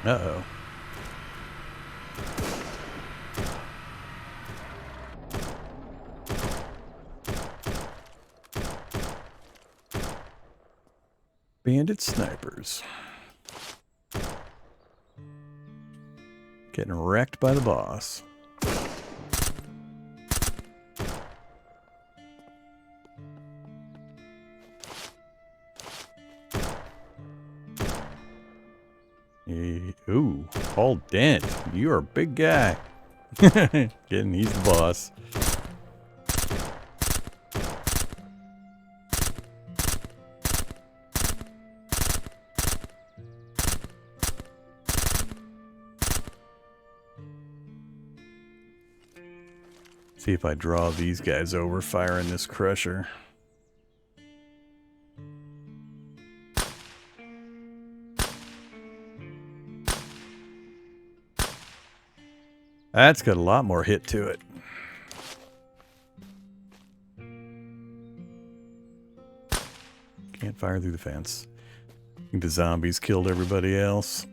Uh-oh. Bandit snipers. Getting wrecked by the boss. Ooh, Paul Dent. You're a big guy. He's the boss. See if I draw these guys over firing this crusher. That's got a lot more hit to it. Can't fire through the fence. I think the zombies killed everybody else.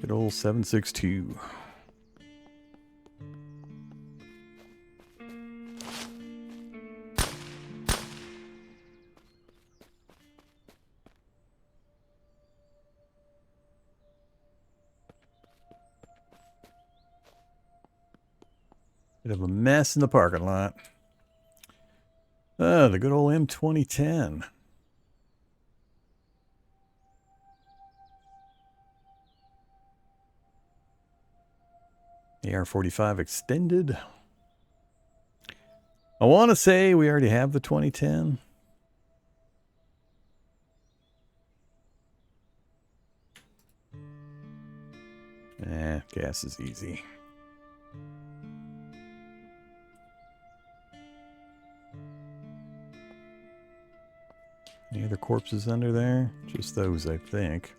Good old 7.62. Bit of a mess in the parking lot. The good old M2010. AR-45 extended. I want to say we already have the 2010. Gas is easy. Any other corpses under there? Just those, I think.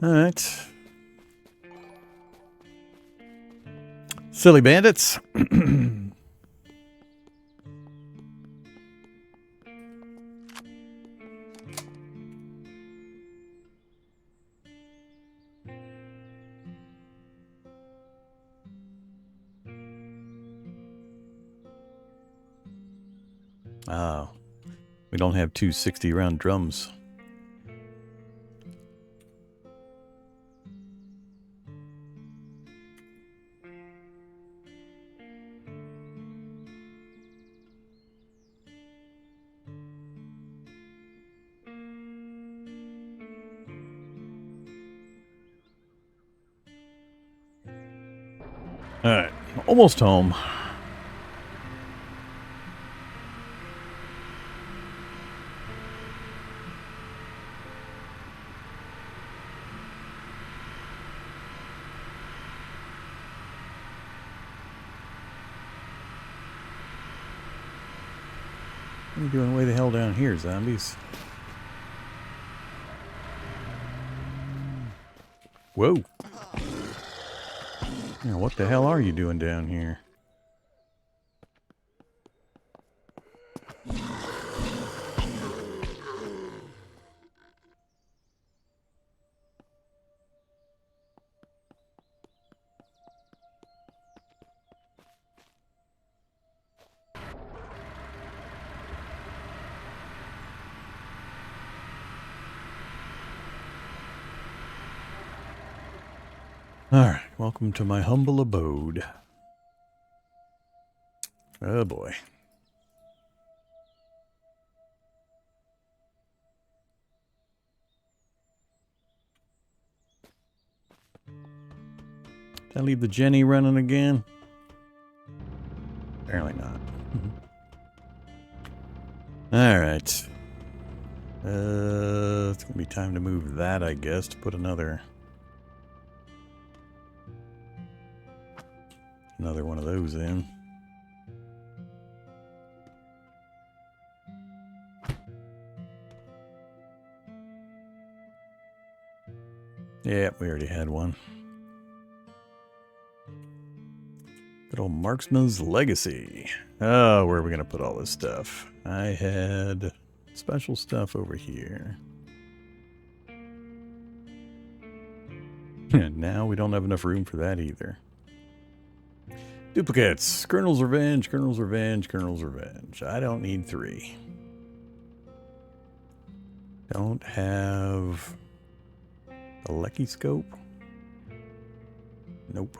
All right. Silly bandits. Oh, we don't have two 60-round drums. All right, almost home. What are you doing way the hell down here, zombies? Whoa. Yeah, what the hell are you doing down here? Alright, welcome to my humble abode. Oh boy. Did I leave the Jenny running again? Apparently not. Alright. It's gonna be time to move that, I guess, to put another another one of those in. Yeah, we already had one. Good old Marksman's Legacy. Oh, where are we going to put all this stuff? I had special stuff over here. And now we don't have enough room for that either. Duplicates. Colonel's Revenge, Colonel's Revenge, Colonel's Revenge. I don't need 3. Don't have a Lecky scope. Nope.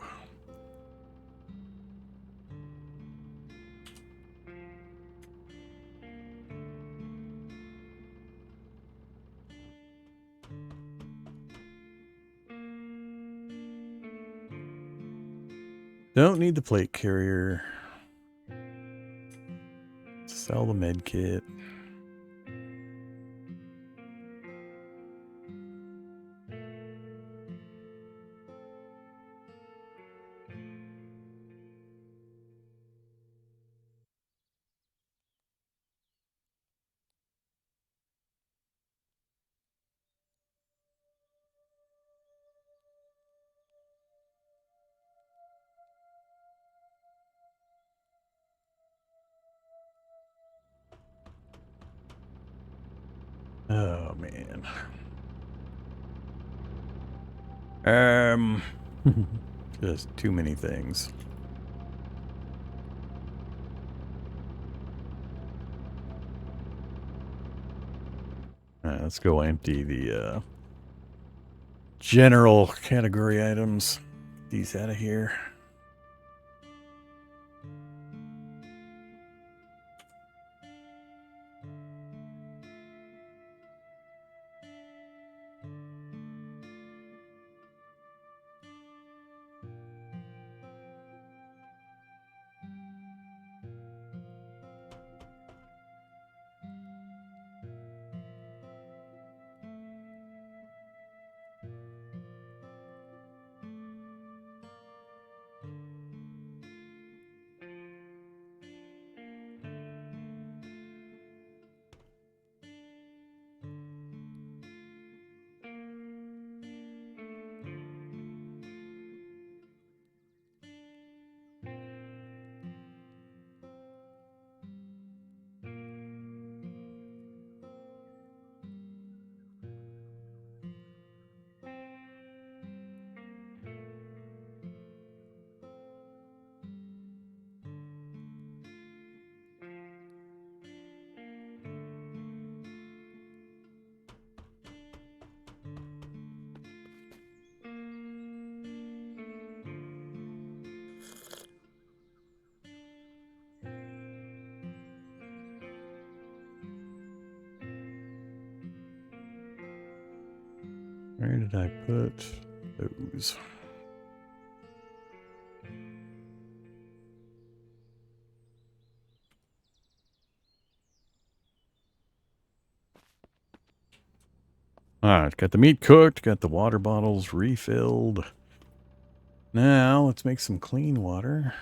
Don't need the plate carrier. Sell the med kit. Oh, man. Just too many things. Alright, let's go empty the general category items. These out of here. Where did I put those? Alright, got the meat cooked, got the water bottles refilled. Now, let's make some clean water.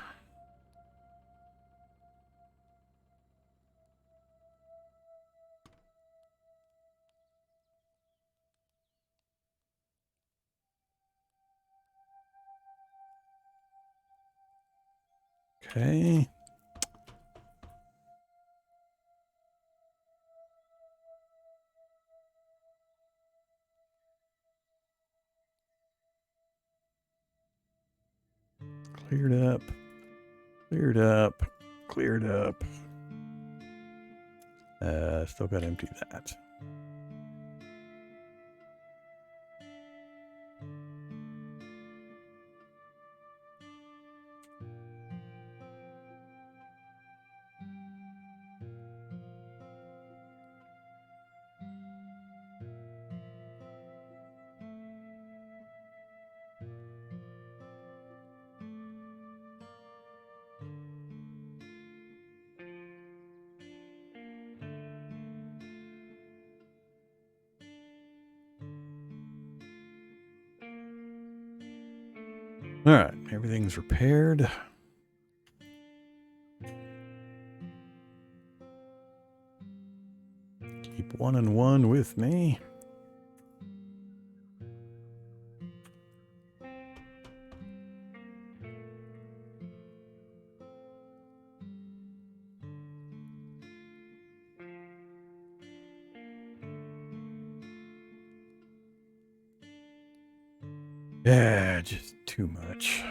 Okay. Cleared up. Cleared up. Cleared up. Still got to empty that. Alright, everything's repaired. Keep 1 and 1 with me. Yeah, just too much.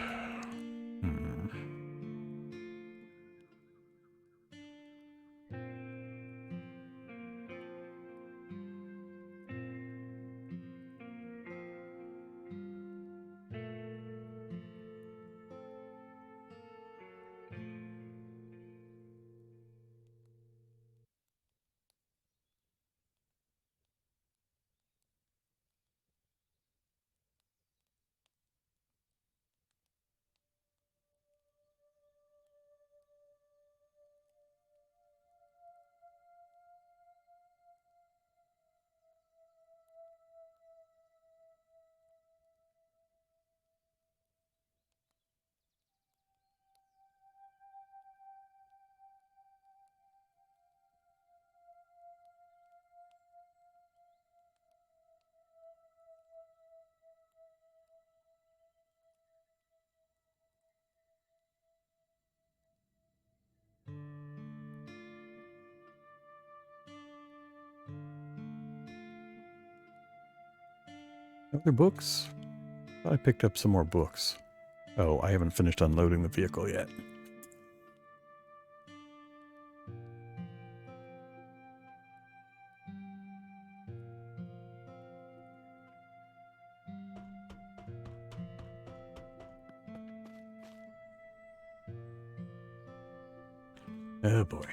Other books? I picked up some more books. Oh, I haven't finished unloading the vehicle yet. Oh boy.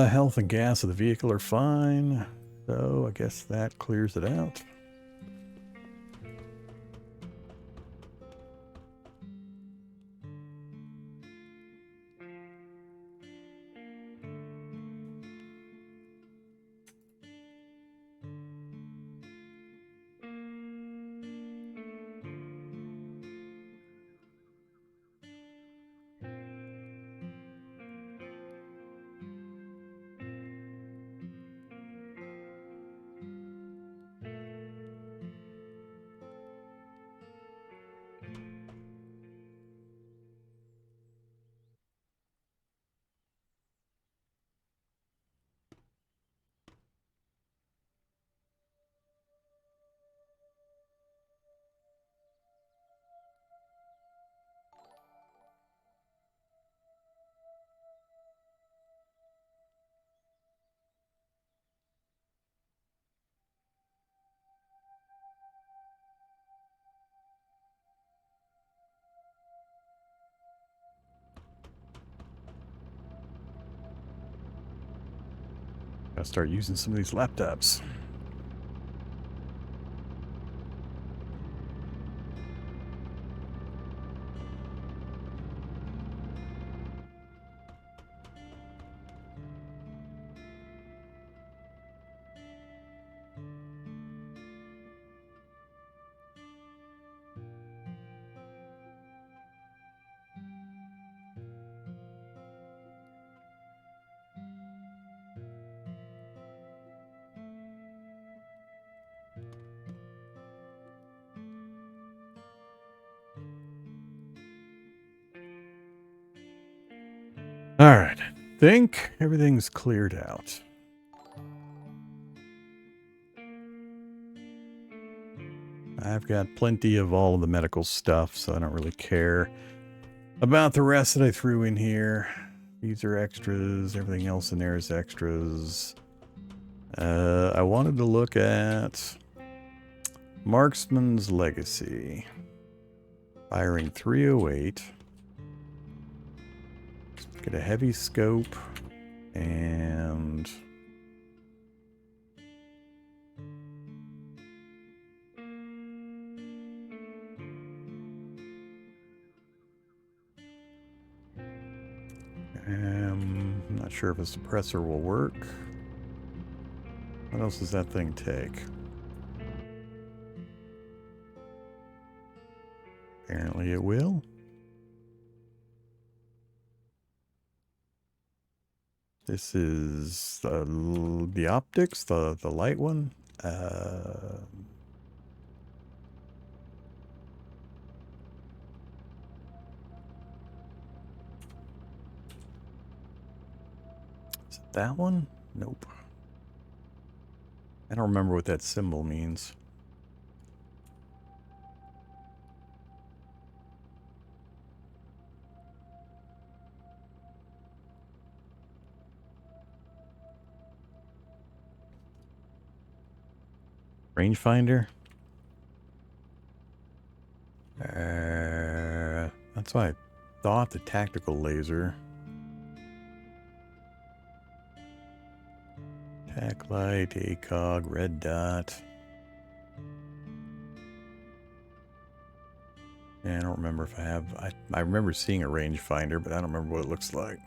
Health and gas of the vehicle are fine. So I guess that clears it out. Gotta start using some of these laptops. All right, I think everything's cleared out. I've got plenty of all of the medical stuff, so I don't really care about the rest that I threw in here. These are extras. Everything else in there is extras. I wanted to look at Marksman's Legacy. Firing 308. Get a heavy scope and I'm not sure if a suppressor will work. What else does that thing take? Apparently it will. This is the optics, the light one. Is it that one? Nope. I don't remember what that symbol means. Rangefinder? That's why I thought the tactical laser. Tac light, ACOG, red dot. Yeah, I don't remember if I have... I remember seeing a rangefinder, but I don't remember what it looks like.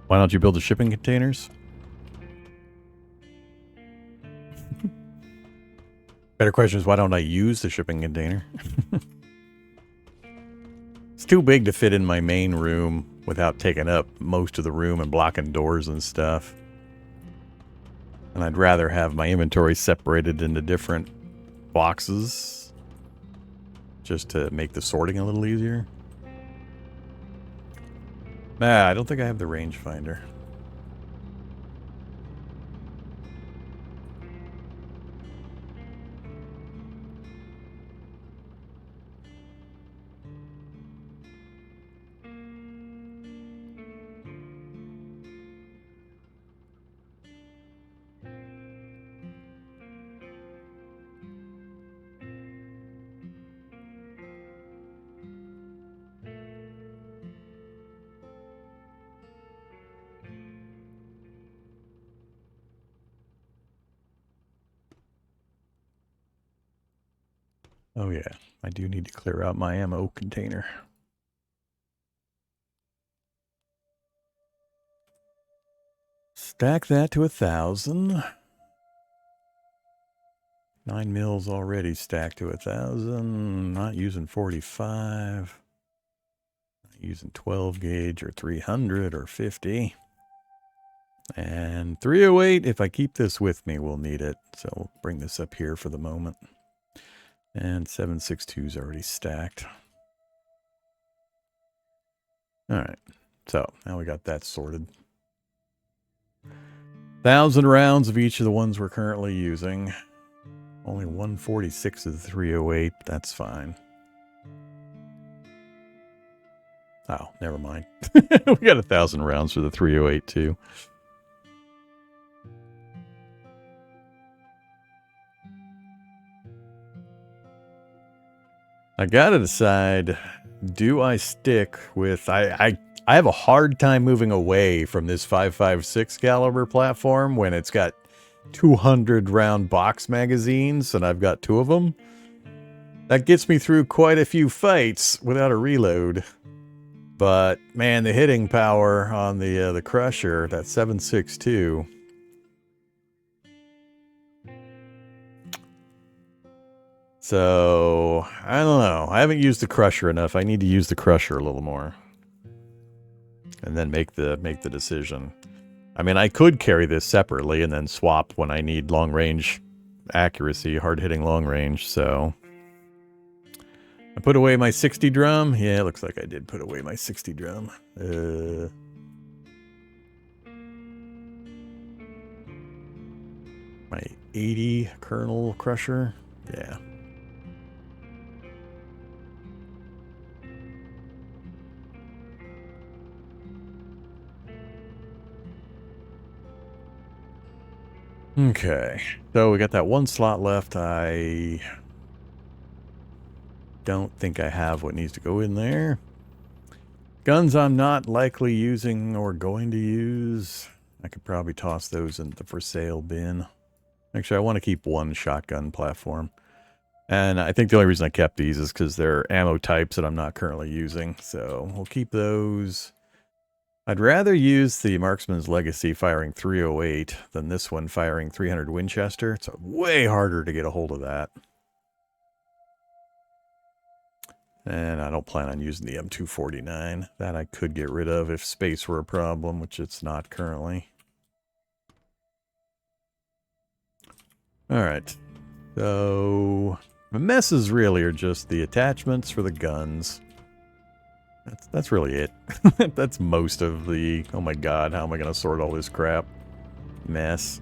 Why don't you build the shipping containers? Better question is, why don't I use the shipping container? It's too big to fit in my main room without taking up most of the room and blocking doors and stuff. And I'd rather have my inventory separated into different boxes just to make the sorting a little easier. Nah, I don't think I have the rangefinder. Oh yeah, I do need to clear out my ammo container. Stack that to 1,000. 9 mils already stacked to 1,000. Not using 45. Not using 12 gauge or 300 or 50. And 308, if I keep this with me, we'll need it. So we'll bring this up here for the moment. And 7.62 is already stacked. All right. So now we got that sorted. 1,000 rounds of each of the ones we're currently using. Only 146 of the 308. That's fine. Oh, never mind. We got 1,000 rounds for the 308 too. I gotta decide, do I stick with... I have a hard time moving away from this 5.56 caliber platform when it's got 200 round box magazines and I've got 2 of them. That gets me through quite a few fights without a reload. But man, the hitting power on the Crusher, that 7.62. So, I don't know. I haven't used the Crusher enough. I need to use the Crusher a little more. And then make the decision. I mean, I could carry this separately and then swap when I need long range accuracy, hard hitting long range, so. I put away my 60 drum. Yeah, it looks like I did put away my 60 drum. My 80 kernel crusher. Yeah. Okay, so we got that one slot left. I don't think I have what needs to go in there. Guns I'm not likely using or going to use. I could probably toss those in the for sale bin. Actually, I want to keep one shotgun platform. And I think the only reason I kept these is because they're ammo types that I'm not currently using. So we'll keep those. I'd rather use the Marksman's Legacy firing 308 than this one firing 300 Winchester. It's way harder to get a hold of that. And I don't plan on using the M249. That I could get rid of if space were a problem, which it's not currently. Alright. So the messes really are just the attachments for the guns. That's really it. That's most of the, oh my god, how am I going to sort all this crap? Mess.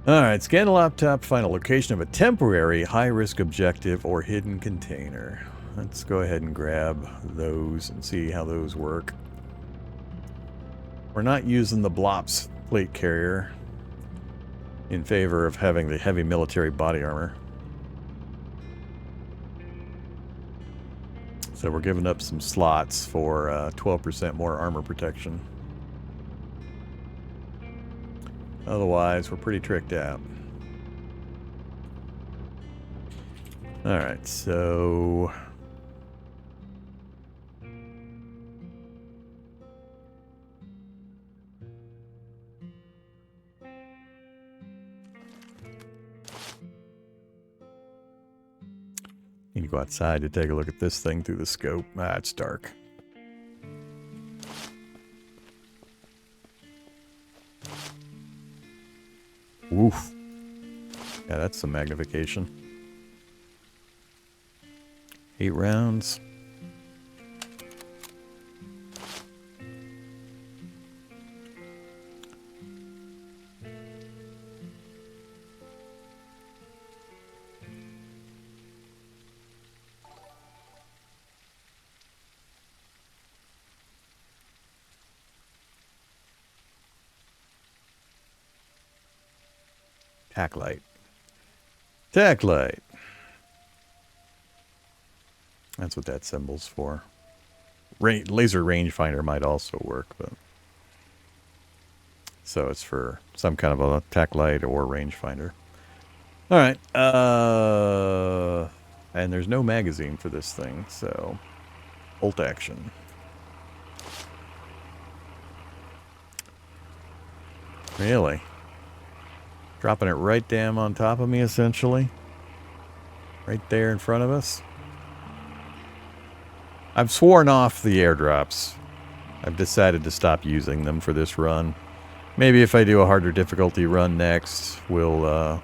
Alright, scan the laptop, find a location of a temporary high-risk objective or hidden container. Let's go ahead and grab those and see how those work. We're not using the Blops plate carrier in favor of having the heavy military body armor. So we're giving up some slots for 12% more armor protection. Otherwise, we're pretty tricked out. Alright, so... need to go outside to take a look at this thing through the scope. Ah, it's dark. Woof. Yeah, that's some magnification. 8 rounds. Tack light. Tack light. That's what that symbol's for. Laser rangefinder might also work, but... So it's for some kind of a tack light or rangefinder. Alright. And there's no magazine for this thing, so... Bolt action. Really? Dropping it right down on top of me, essentially. Right there in front of us. I've sworn off the airdrops. I've decided to stop using them for this run. Maybe if I do a harder difficulty run next, we'll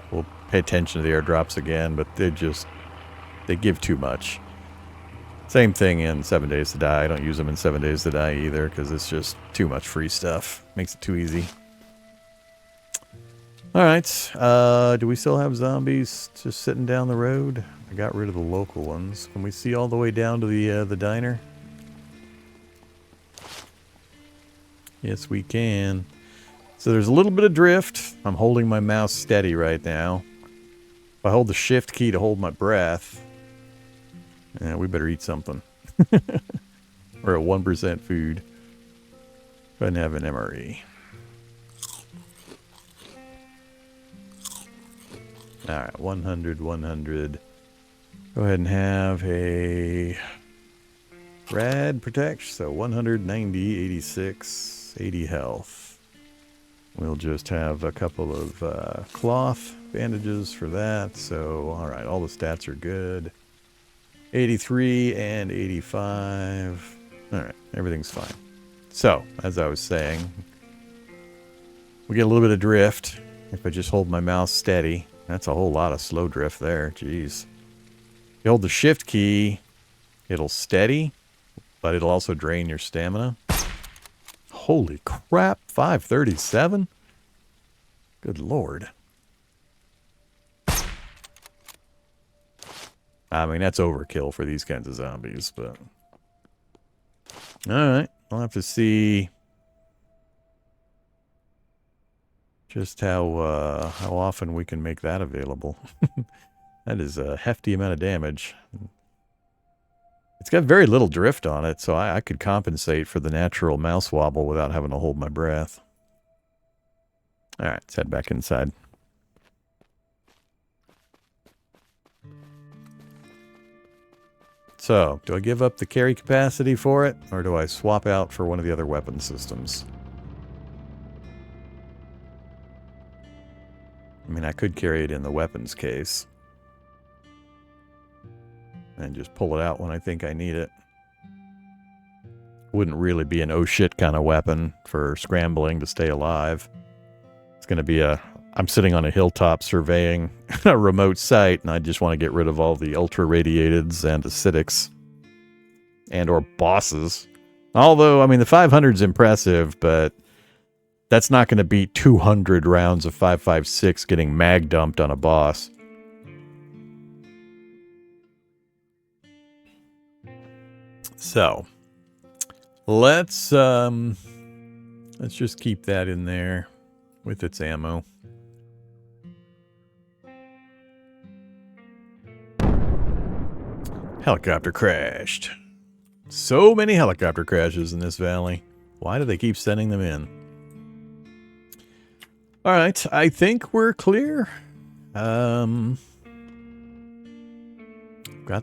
pay attention to the airdrops again, but they give too much. Same thing in 7 Days to Die. I don't use them in 7 Days to Die either, because it's just too much free stuff. Makes it too easy. Alright, do we still have zombies just sitting down the road? I got rid of the local ones. Can we see all the way down to the diner? Yes, we can. So there's a little bit of drift. I'm holding my mouse steady right now. If I hold the shift key to hold my breath, yeah, we better eat something. We're at 1% food. Go ahead and have an MRE. Alright, 100, 100. Go ahead and have a rad protect. So 190, 86, 80 health. We'll just have a couple of cloth bandages for that. So, alright, all the stats are good. 83 and 85. Alright, everything's fine. So, as I was saying, we get a little bit of drift if I just hold my mouse steady. That's a whole lot of slow drift there. Jeez. You hold the shift key, it'll steady, but it'll also drain your stamina. Holy crap, 537? Good lord. I mean, that's overkill for these kinds of zombies, but... Alright, I'll have to see... just how often we can make that available. That is a hefty amount of damage. It's got very little drift on it, so I could compensate for the natural mouse wobble without having to hold my breath. All right, let's head back inside. So, do I give up the carry capacity for it, or do I swap out for one of the other weapon systems? I mean, I could carry it in the weapons case. And just pull it out when I think I need it. Wouldn't really be an oh shit kind of weapon for scrambling to stay alive. It's going to be I'm sitting on a hilltop surveying a remote site, and I just want to get rid of all the ultra-radiateds and acidics. And or bosses. Although, I mean, the 500's impressive, but that's not going to beat 200 rounds of 5.56 getting mag dumped on a boss. So, let's just keep that in there with its ammo. Helicopter crashed. So many helicopter crashes in this valley. Why do they keep sending them in? All right, I think we're clear. Got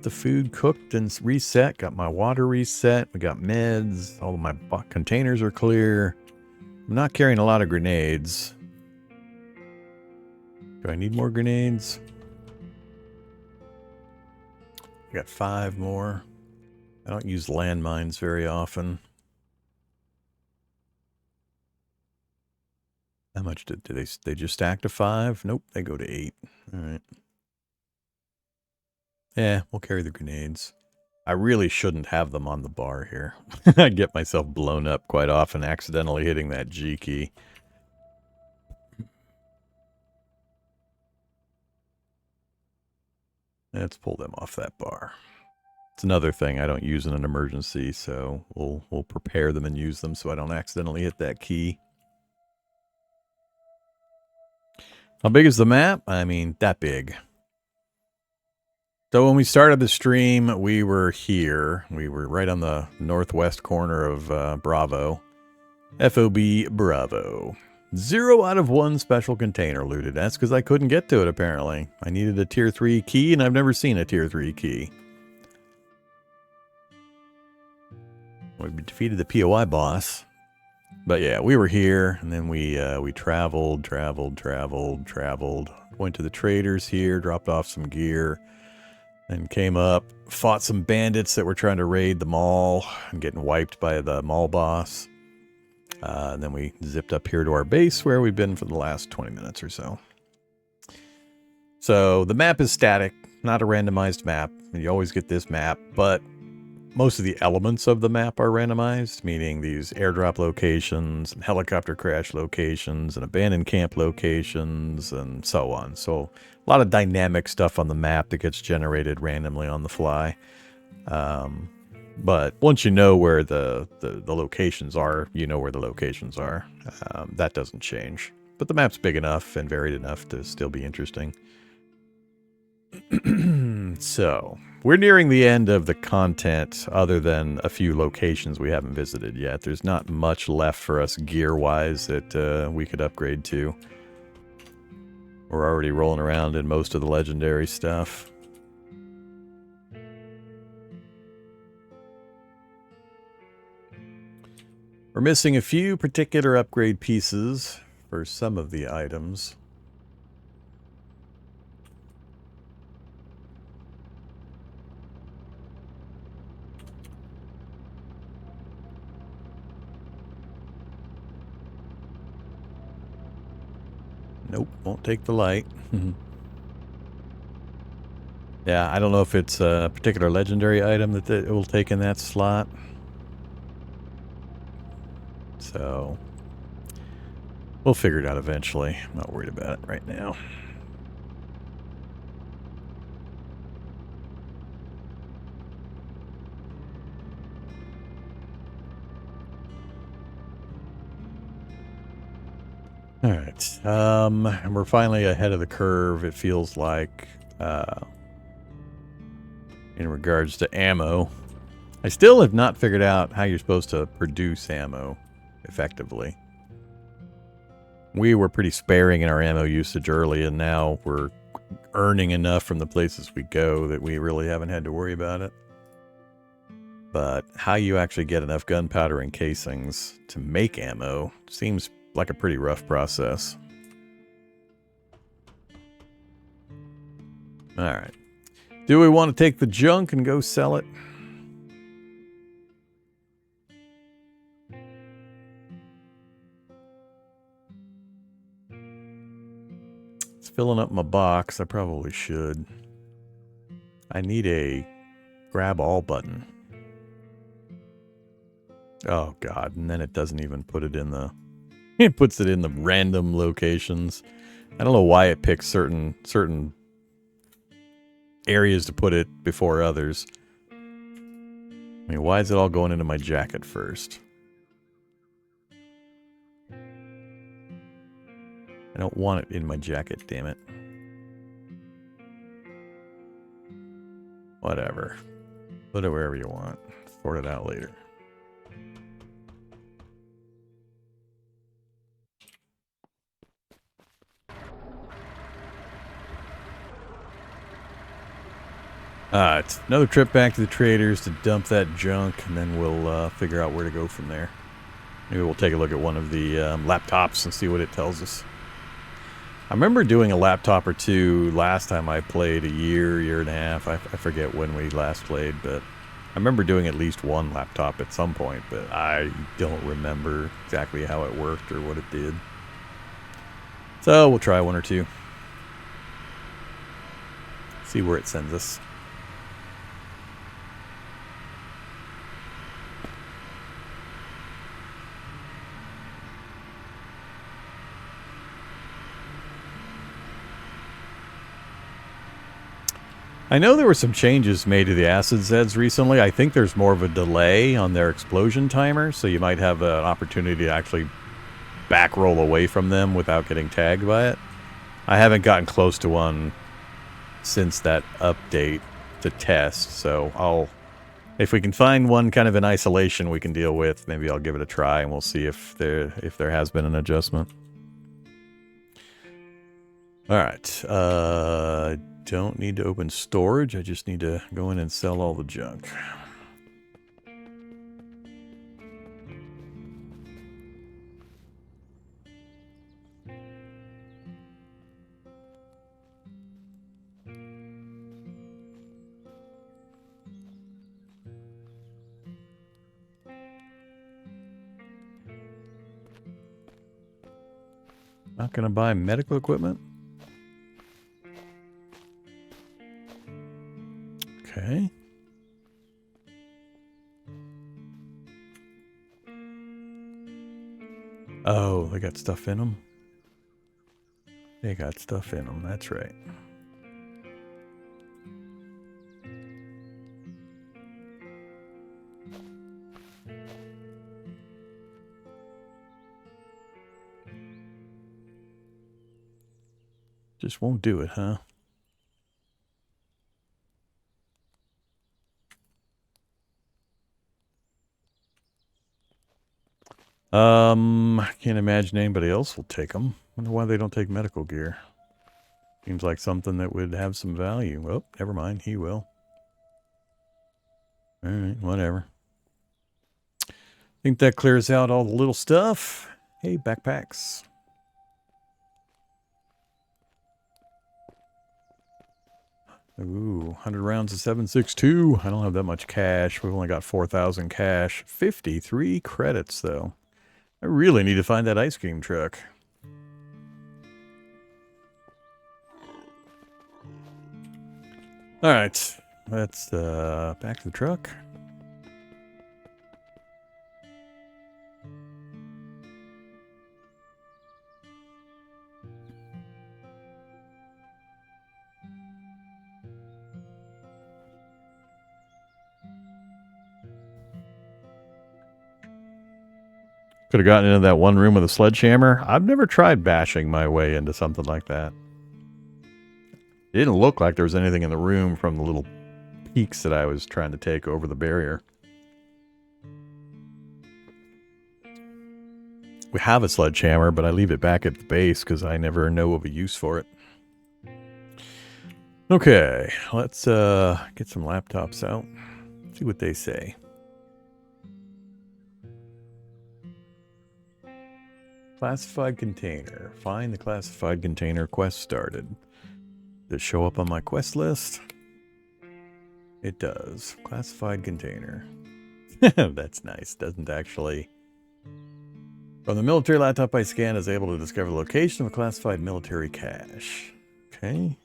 the food cooked and reset. Got my water reset. We got meds. All of my containers are clear. I'm not carrying a lot of grenades. Do I need more grenades? I got 5 more. I don't use landmines very often. How much did they just stack to 5? Nope, they go to 8. All right. Yeah, we'll carry the grenades. I really shouldn't have them on the bar here. I get myself blown up quite often accidentally hitting that G key. Let's pull them off that bar. It's another thing I don't use in an emergency, so we'll prepare them and use them so I don't accidentally hit that key. How big is the map? I mean, that big. So when we started the stream, we were here. We were right on the northwest corner of Bravo. FOB Bravo. 0 out of 1 special container looted. That's because I couldn't get to it, apparently. I needed a tier 3 key, and I've never seen a tier 3 key. We defeated the POI boss. But yeah, we were here, and then we traveled. Went to the traders here, dropped off some gear. And came up, fought some bandits that were trying to raid the mall and getting wiped by the mall boss. And then we zipped up here to our base where we've been for the last 20 minutes or so. So the map is static, not a randomized map. You always get this map, but most of the elements of the map are randomized, meaning these airdrop locations, and helicopter crash locations, and abandoned camp locations, and so on. So a lot of dynamic stuff on the map that gets generated randomly on the fly. But once you know where the locations are, you know where the locations are. That doesn't change. But the map's big enough and varied enough to still be interesting. So, we're nearing the end of the content other than a few locations we haven't visited yet. There's not much left for us gear-wise that we could upgrade to. We're already rolling around in most of the legendary stuff. We're missing a few particular upgrade pieces for some of the items. Nope, won't take the light. Yeah, I don't know if it's a particular legendary item that it will take in that slot. So, we'll figure it out eventually. I'm not worried about it right now. All right, and we're finally ahead of the curve, it feels like, in regards to ammo. I still have not figured out how you're supposed to produce ammo effectively. We were pretty sparing in our ammo usage early, and now we're earning enough from the places we go that we really haven't had to worry about it. But how you actually get enough gunpowder and casings to make ammo seems like a pretty rough process. Alright. Do we want to take the junk and go sell it? It's filling up my box. I probably should. I need a grab all button. Oh god, and then it doesn't even put it in the... It puts it in the random locations. I don't know why it picks certain areas to put it before others. I mean, why is it all going into my jacket first? I don't want it in my jacket, damn it. Whatever. Put it wherever you want. Sort it out later. It's another trip back to the traders to dump that junk, and then we'll figure out where to go from there. Maybe we'll take a look at one of the laptops and see what it tells us. I remember doing a laptop or two last time I played, a year and a half. I forget when we last played, but I remember doing at least one laptop at some point, but I don't remember exactly how it worked or what it did. So we'll try one or two. See where it sends us. I know there were some changes made to the acid Zeds recently. I think there's more of a delay on their explosion timer, so you might have an opportunity to actually back roll away from them without getting tagged by it. I haven't gotten close to one since that update to test, so if we can find one kind of in isolation we can deal with, maybe I'll give it a try and we'll see if there has been an adjustment. Alright, don't need to open storage, I just need to go in and sell all the junk. Not gonna buy medical equipment? Okay. Oh, they got stuff in them? They got stuff in them, that's right. Just won't do it, huh? I can't imagine anybody else will take them. Wonder why they don't take medical gear. Seems like something that would have some value. Oh, never mind, he will. Alright, whatever. Think that clears out all the little stuff. Hey, backpacks. Ooh, 100 rounds of 7.62. I don't have that much cash. We've only got 4,000 cash. 53 credits, though. I really need to find that ice cream truck. Alright, let's back to the truck. Could have gotten into that one room with a sledgehammer. I've never tried bashing my way into something like that. It didn't look like there was anything in the room from the little peeks that I was trying to take over the barrier. We have a sledgehammer, but I leave it back at the base because I never know of a use for it. Okay, let's get some laptops out. See what they say. Classified container. Find the classified container. Quest started. Does it show up on my quest list? It does. Classified container. That's nice. Doesn't actually... From the military laptop I scanned, is able to discover the location of a classified military cache. Okay.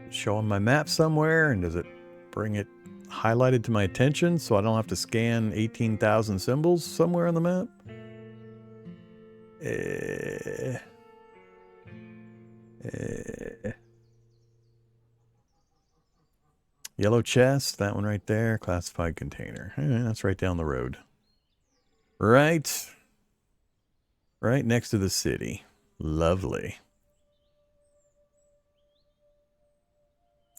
Show on my map somewhere, and does it bring it highlighted to my attention so I don't have to scan 18,000 symbols somewhere on the map? Yellow chest, that one right there, classified container. That's right down the road. Right next to the city. Lovely.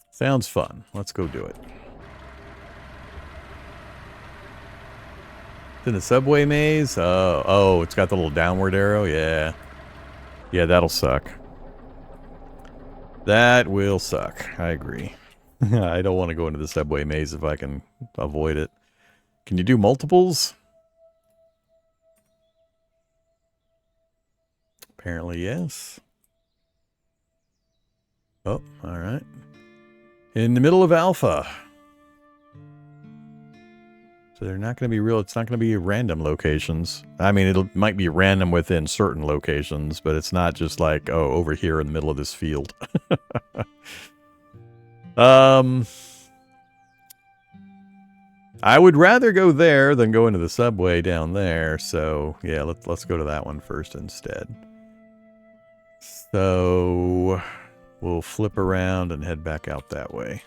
Sounds fun. Let's go do it. It's in the subway maze? Oh, it's got the little downward arrow? Yeah. Yeah, that'll suck. That will suck. I agree. I don't want to go into the subway maze if I can avoid it. Can you do multiples? Apparently, yes. Oh, alright. In the middle of alpha. So they're not going to be real, it's not going to be random locations. I mean, it might be random within certain locations, but it's not just like, oh, over here in the middle of this field. I would rather go there than go into the subway down there. So yeah, let's go to that one first instead. So we'll flip around and head back out that way.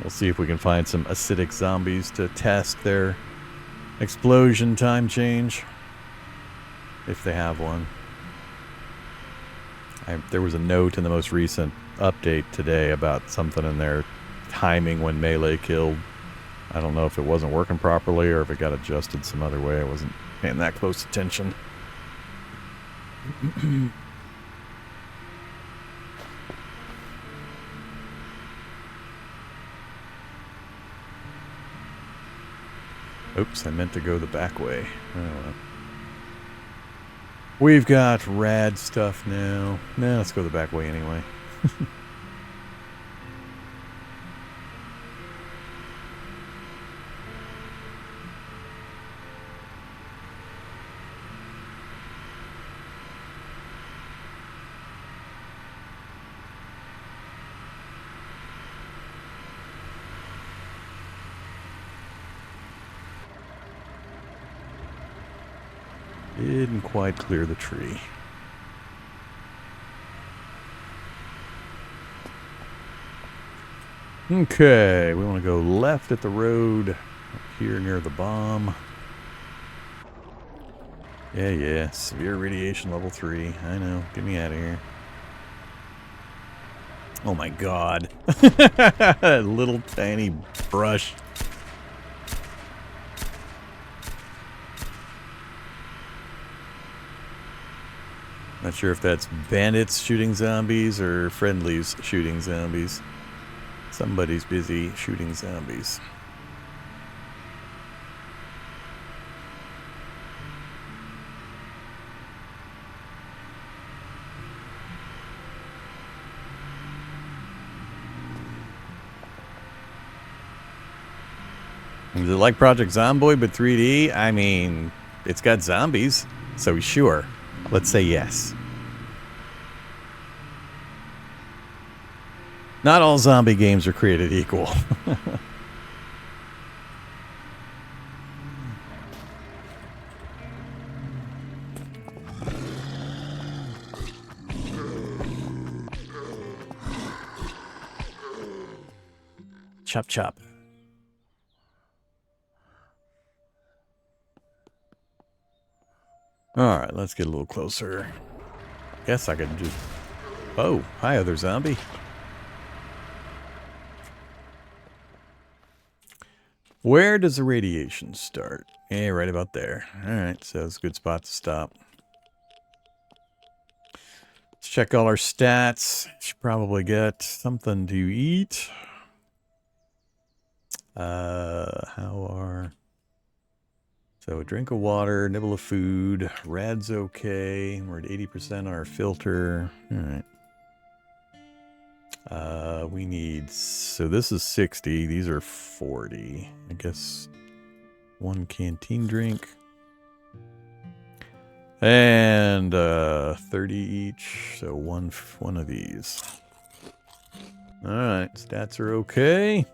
We'll see if we can find some acidic zombies to test their explosion time change. If they have one. There was a note in the most recent update today about something in their timing when melee killed. I don't know if it wasn't working properly or if it got adjusted some other way. I wasn't paying that close attention. Oops, I meant to go the back way. Oh, well. We've got rad stuff now. Nah, let's go the back way anyway. Didn't quite clear the tree. Okay, we want to go left at the road, up here near the bomb. Yeah, severe radiation level 3. I know, get me out of here. Oh my god. Little tiny brush. Not sure if that's bandits shooting zombies or friendlies shooting zombies. Somebody's busy shooting zombies. Is it like Project Zomboid but 3D? I mean, it's got zombies, so sure. Let's say yes. Not all zombie games are created equal. Chop chop. Alright, let's get a little closer. Guess I could just... Oh, hi other zombie. Where does the radiation start? Yeah, right about there. Alright, so it's a good spot to stop. Let's check all our stats. Should probably get something to eat. How are... So a drink of water, nibble of food, rad's okay. We're at 80% on our filter. Alright. We need... So this is 60. These are 40. I guess one canteen drink. And 30 each. So one of these. Alright, stats are okay.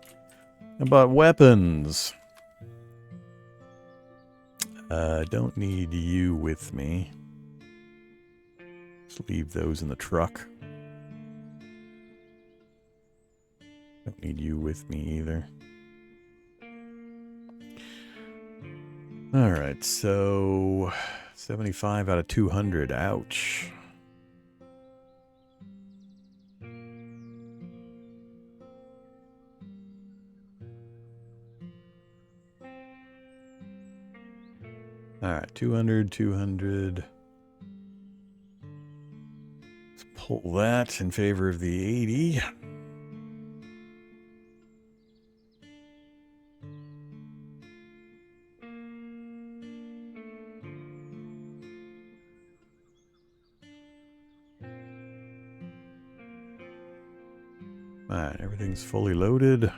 How about weapons? Don't need you with me. Just leave those in the truck. Don't need you with me either. Alright, so 75 out of 200. Ouch. Alright, 200, 200. Let's pull that in favor of the 80. Alright, everything's fully loaded.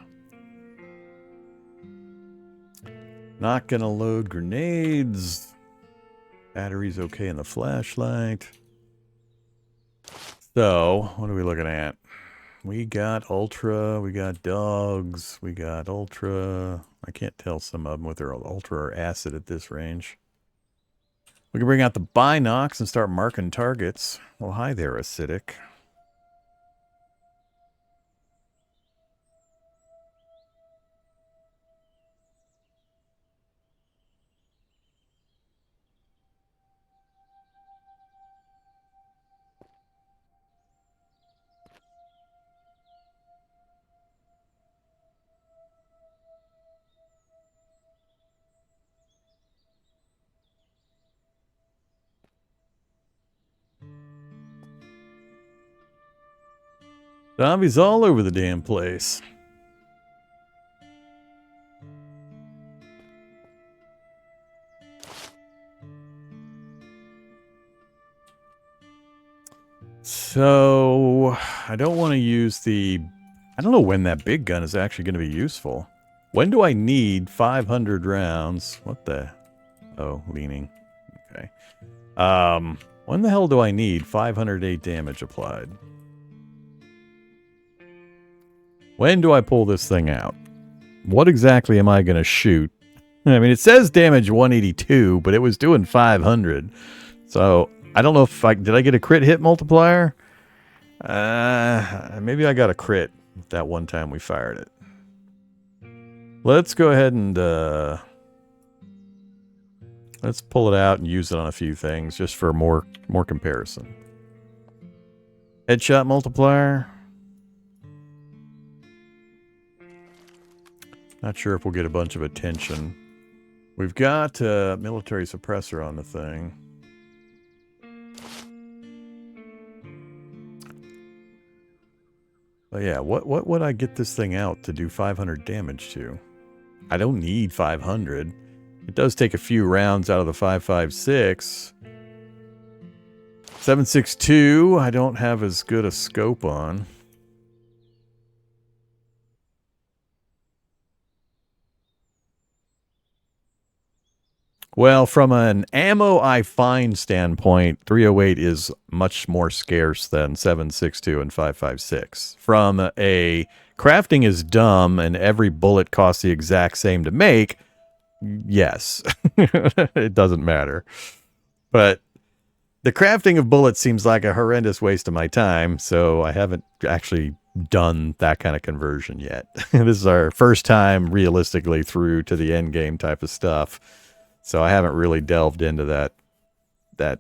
Not gonna load grenades. Battery's okay in the flashlight. So, what are we looking at? We got ultra, we got dogs, we got ultra. I can't tell some of them whether ultra or acid at this range. We can bring out the binocs and start marking targets. Well, hi there, acidic. Zombies all over the damn place. So, I don't want to use the... I don't know when that big gun is actually going to be useful. When do I need 500 rounds? What the... Oh, leaning. Okay. When the hell do I need 508 damage applied? When do I pull this thing out? What exactly am I going to shoot? I mean, it says damage 182, but it was doing 500. So, I don't know if I... Did I get a crit hit multiplier? Maybe I got a crit that one time we fired it. Let's go ahead and... let's pull it out and use it on a few things, just for more comparison. Headshot multiplier... Not sure if we'll get a bunch of attention. We've got a military suppressor on the thing. But yeah, what would I get this thing out to do 500 damage to? I don't need 500. It does take a few rounds out of the 5.56. 7.62, I don't have as good a scope on. Well, from an ammo I find standpoint, 308 is much more scarce than 7.62 and 5.56. From a crafting is dumb and every bullet costs the exact same to make, yes, it doesn't matter. But the crafting of bullets seems like a horrendous waste of my time, so I haven't actually done that kind of conversion yet. This is our first time realistically through to the end game type of stuff. So I haven't really delved into that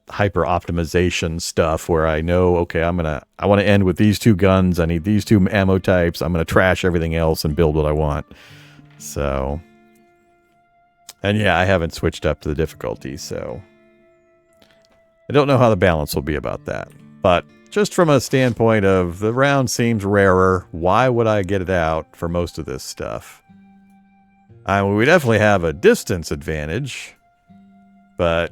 hyper optimization stuff where I know, okay, I want to end with these two guns. I need these two ammo types. I'm going to trash everything else and build what I want. So And yeah, I haven't switched up to the difficulty, so I don't know how the balance will be about that. But just from a standpoint of the round seems rarer, why would I get it out for most of this stuff? I mean, we definitely have a distance advantage, but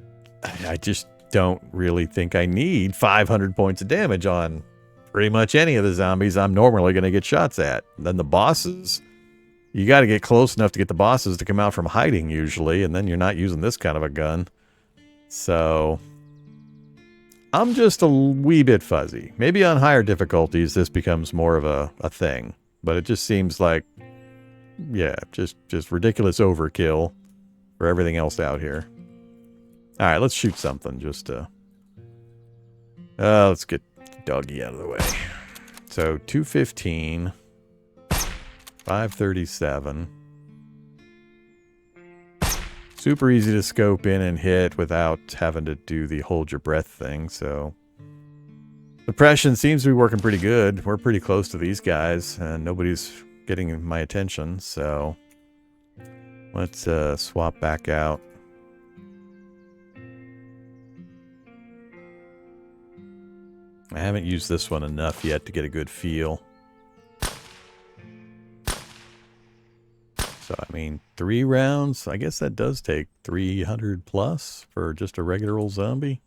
I just don't really think I need 500 points of damage on pretty much any of the zombies I'm normally going to get shots at. Then the bosses, you got to get close enough to get the bosses to come out from hiding usually, and then you're not using this kind of a gun. So I'm just a wee bit fuzzy. Maybe on higher difficulties this becomes more of a thing, but it just seems like, yeah, just ridiculous overkill for everything else out here. All right, let's shoot something just to... let's get Doggy out of the way. So 215, 537. Super easy to scope in and hit without having to do the hold your breath thing, so... Suppression seems to be working pretty good. We're pretty close to these guys, and nobody's getting my attention, so... Let's swap back out. I haven't used this one enough yet to get a good feel. So, I mean, 3 rounds, I guess that does take 300 plus for just a regular old zombie.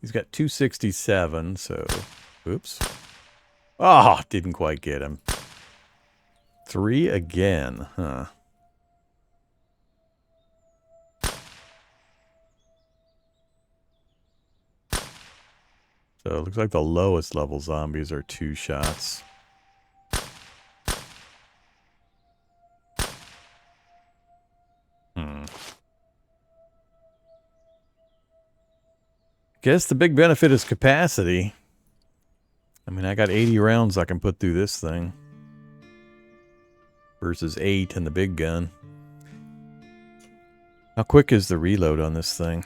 He's got 267, so... Oops. Oh, didn't quite get him. 3 again, huh. So it looks like the lowest level zombies are 2 shots. Guess the big benefit is capacity. I mean, I got 80 rounds I can put through this thing. Versus 8 in the big gun. How quick is the reload on this thing?